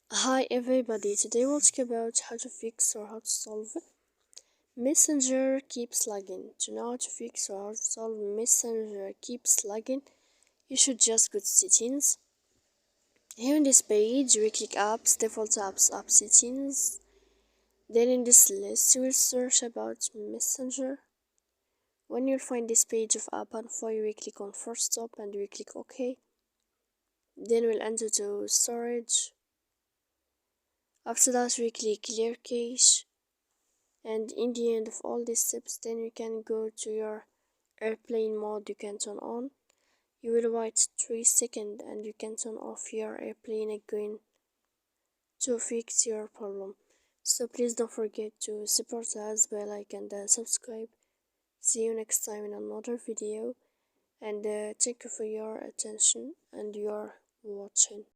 Hi everybody, today we'll talk about how to fix or how to solve Messenger keeps lagging. To know how to fix or how to solve Messenger keeps lagging, you should just go to settings. Here in this page, we click apps, default apps, app settings. Then in this list, you will search about Messenger. When you'll find this page of app info, you will click on first stop and we click OK. Then we'll enter to storage. After that, we click clear cache. And in the end of all these steps, then you can go to your airplane mode. You can turn on. You will wait 3 seconds and you can turn off your airplane again to fix your problem. So please don't forget to support us by like and subscribe. See you next time in another video, and thank you for your attention and your watching.